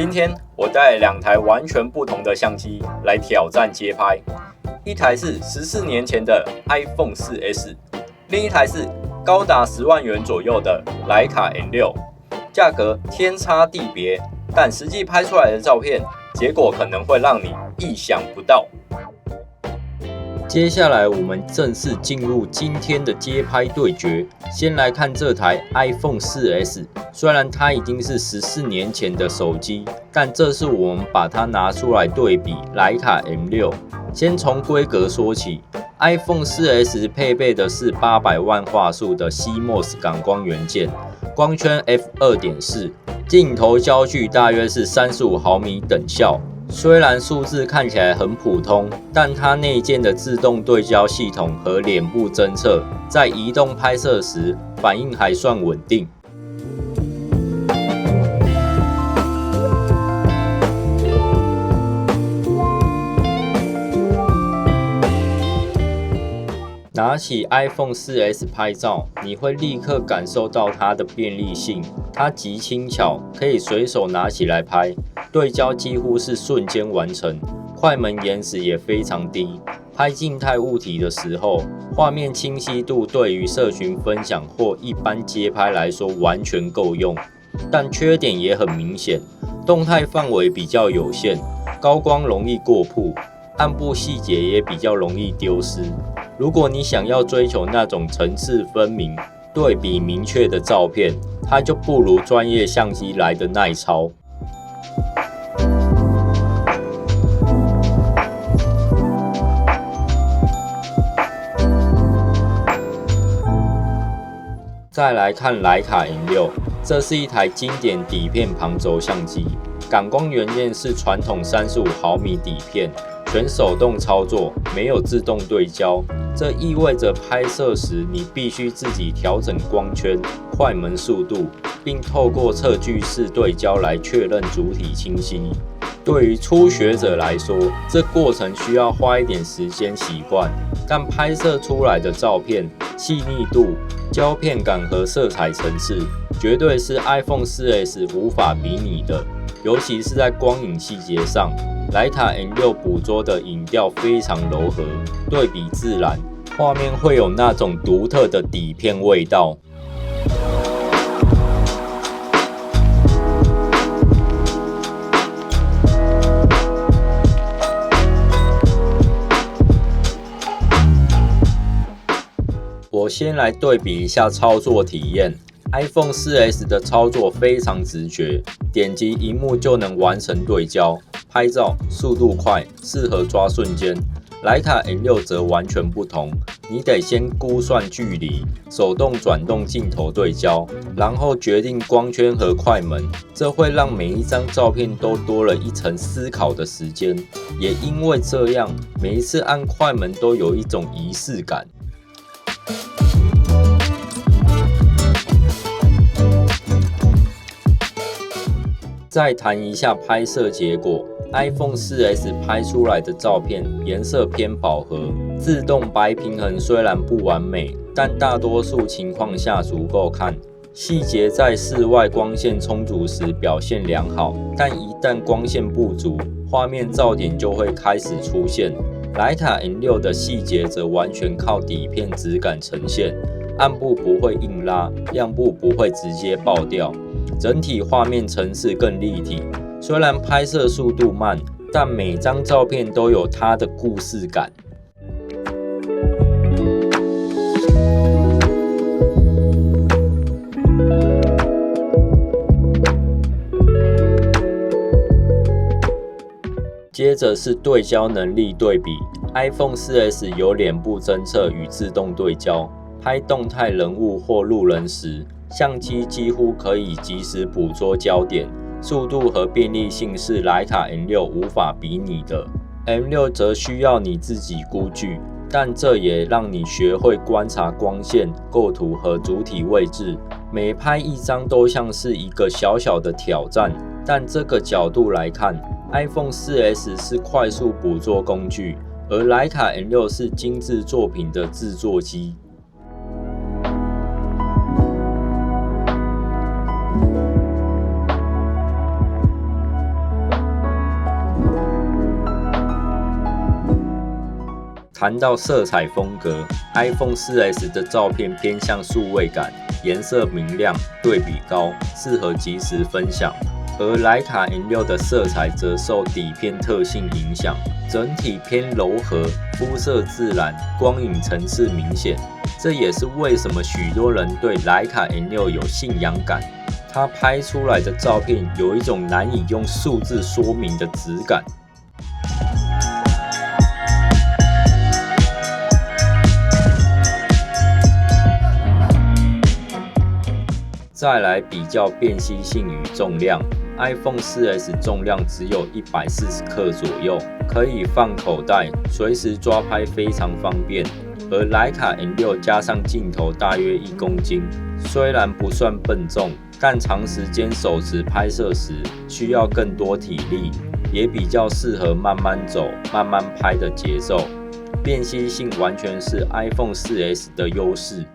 今天我带2台完全不同的相机来挑战街拍，一台是14年前的 iPhone 4S， 另一台是高达10万元左右的徕卡 M6， 价格天差地别，但实际拍出来的照片，结果可能会让你意想不到。接下来我们正式进入今天的街拍对决。先来看这台 iPhone 4S， 虽然它已经是14年前的手机，但这是我们把它拿出来对比徕卡 M6。先从规格说起 ，iPhone 4S 配备的是800万画素的 CMOS 感光元件，光圈 f2.4， 镜头焦距大约是35毫米等效。虽然数字看起来很普通，但它内建的自动对焦系统和脸部侦测，在移动拍摄时反应还算稳定。拿起 iPhone 4S 拍照，你会立刻感受到它的便利性。它极轻巧，可以随手拿起来拍，对焦几乎是瞬间完成，快门延时也非常低。拍静态物体的时候，画面清晰度对于社群分享或一般街拍来说完全够用。但缺点也很明显，动态范围比较有限，高光容易过曝，暗部细节也比较容易丢失。如果你想要追求那种层次分明、对比明确的照片，它就不如专业相机来的耐操。再来看徕卡 M6， 这是一台经典底片旁轴相机，感光元件是传统35毫米底片。全手动操作，没有自动对焦，这意味着拍摄时你必须自己调整光圈、快门速度，并透过测距式对焦来确认主体清晰。对于初学者来说，这过程需要花一点时间习惯，但拍摄出来的照片细腻度、胶片感和色彩层次，绝对是 iPhone 4S 无法比拟的，尤其是在光影细节上。徕卡 M6 捕捉的影调非常柔和，对比自然，画面会有那种独特的底片味道。我先来对比一下操作体验。iPhone 4S 的操作非常直觉，点击萤幕就能完成对焦，拍照速度快，适合抓瞬间。徕卡 M6 则完全不同，你得先估算距离，手动转动镜头对焦，然后决定光圈和快门，这会让每一张照片都多了一层思考的时间。也因为这样，每一次按快门都有一种仪式感。再谈一下拍摄结果 ，iPhone 4S 拍出来的照片颜色偏饱和，自动白平衡虽然不完美，但大多数情况下足够看。细节在室外光线充足时表现良好，但一旦光线不足，画面噪点就会开始出现。徕卡 M6 的细节则完全靠底片质感呈现，暗部不会硬拉，亮部不会直接爆掉。整体画面层次更立体，虽然拍摄速度慢，但每张照片都有它的故事感。接着是对焦能力对比 ，iPhone 4S 有脸部侦测与自动对焦，拍动态人物或路人时，相机几乎可以及时捕捉焦点，速度和便利性是徕卡 M6 无法比拟的。M6 则需要你自己估距，但这也让你学会观察光线、构图和主体位置。每拍一张都像是一个小小的挑战，但这个角度来看 ，iPhone 4S 是快速捕捉工具，而徕卡 M6 是精致作品的制作机。谈到色彩风格 ，iPhone 4S 的照片偏向数位感，颜色明亮，对比高，适合即时分享。而徕卡 N6 的色彩则受底片特性影响，整体偏柔和，肤色自然，光影层次明显。这也是为什么许多人对徕卡 N6 有信仰感。它拍出来的照片有一种难以用数字说明的质感。再来比较便携性与重量 ，iPhone 4S 重量只有140克左右，可以放口袋，随时抓拍非常方便。而徕卡 N6 加上镜头大约1公斤，虽然不算笨重，但长时间手持拍摄时需要更多体力，也比较适合慢慢走、慢慢拍的节奏。便携性完全是 iPhone 4S 的优势。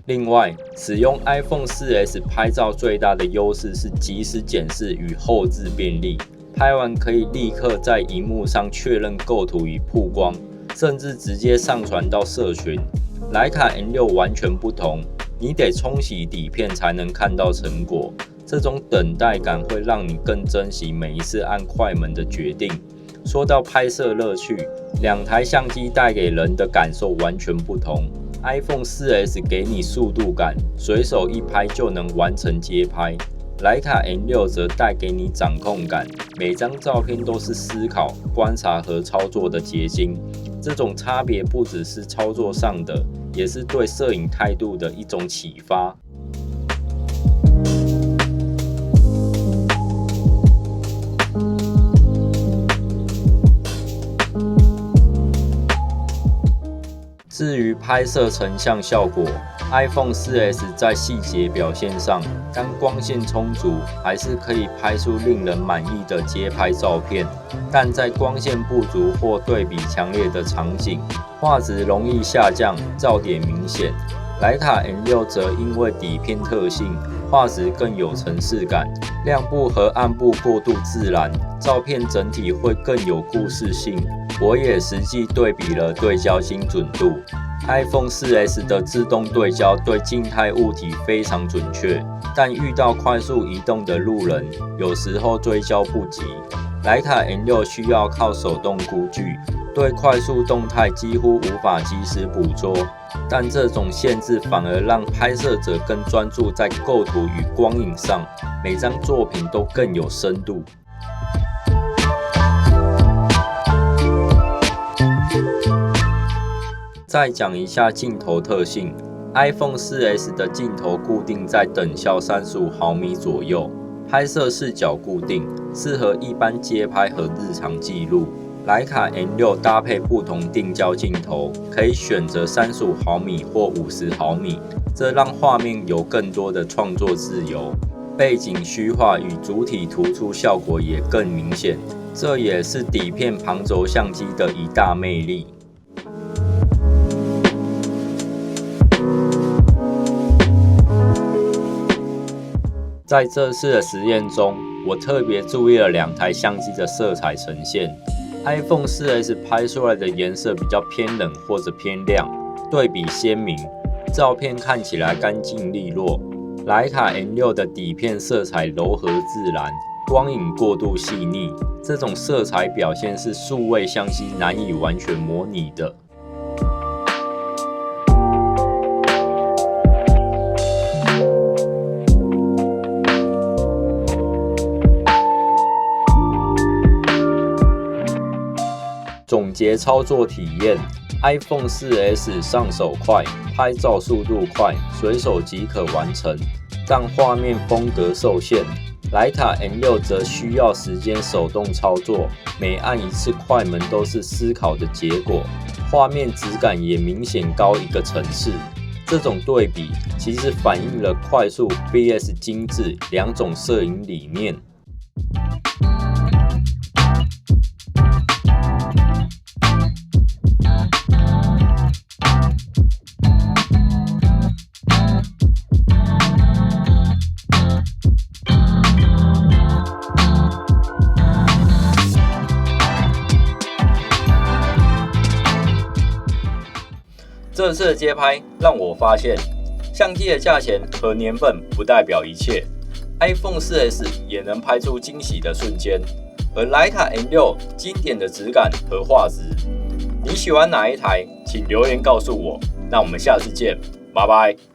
另外，使用 iPhone 4S 拍照最大的优势是即时检视与后置便利，拍完可以立刻在萤幕上确认构图与曝光，甚至直接上传到社群。徕卡 N6 完全不同，你得冲洗底片才能看到成果，这种等待感会让你更珍惜每一次按快门的决定。说到拍摄乐趣，两台相机带给人的感受完全不同。iPhone 4S 给你速度感，随手一拍就能完成街拍；徕卡 N6 则带给你掌控感，每张照片都是思考、观察和操作的结晶。这种差别不只是操作上的，也是对摄影态度的一种启发。至于拍摄成像效果 ，iPhone 4S 在细节表现上，当光线充足，还是可以拍出令人满意的街拍照片。但在光线不足或对比强烈的场景，画质容易下降，噪点明显。徕卡 N6 则因为底片特性，画质更有层次感，亮部和暗部过渡自然，照片整体会更有故事性。我也实际对比了对焦精准度 ，iPhone 4S 的自动对焦对静态物体非常准确，但遇到快速移动的路人，有时候追焦不及。徕卡 N6 需要靠手动估距，对快速动态几乎无法及时捕捉，但这种限制反而让拍摄者更专注在构图与光影上，每张作品都更有深度。再讲一下镜头特性 ，iPhone 4S 的镜头固定在等效35毫米左右，拍摄视角固定，适合一般街拍和日常记录。徕卡 N6 搭配不同定焦镜头，可以选择35毫米或50毫米，这让画面有更多的创作自由，背景虚化与主体突出效果也更明显，这也是底片旁轴相机的一大魅力。在这次的实验中，我特别注意了两台相机的色彩呈现。iPhone 4S 拍出来的颜色比较偏冷或者偏亮，对比鲜明，照片看起来干净利落。徕卡 N6 的底片色彩柔和自然，光影过渡细腻，这种色彩表现是数位相机难以完全模拟的。总结操作体验 ，iPhone 4S 上手快，拍照速度快，随手即可完成，但画面风格受限。徕卡 N6 则需要时间手动操作，每按一次快门都是思考的结果，画面质感也明显高一个层次。这种对比其实反映了快速 vs 精致两种摄影理念。这次的街拍让我发现，相机的价钱和年份不代表一切。iPhone 4S 也能拍出惊喜的瞬间，而徕卡 M6 经典的质感和画质，你喜欢哪一台？请留言告诉我。那我们下次见，拜拜。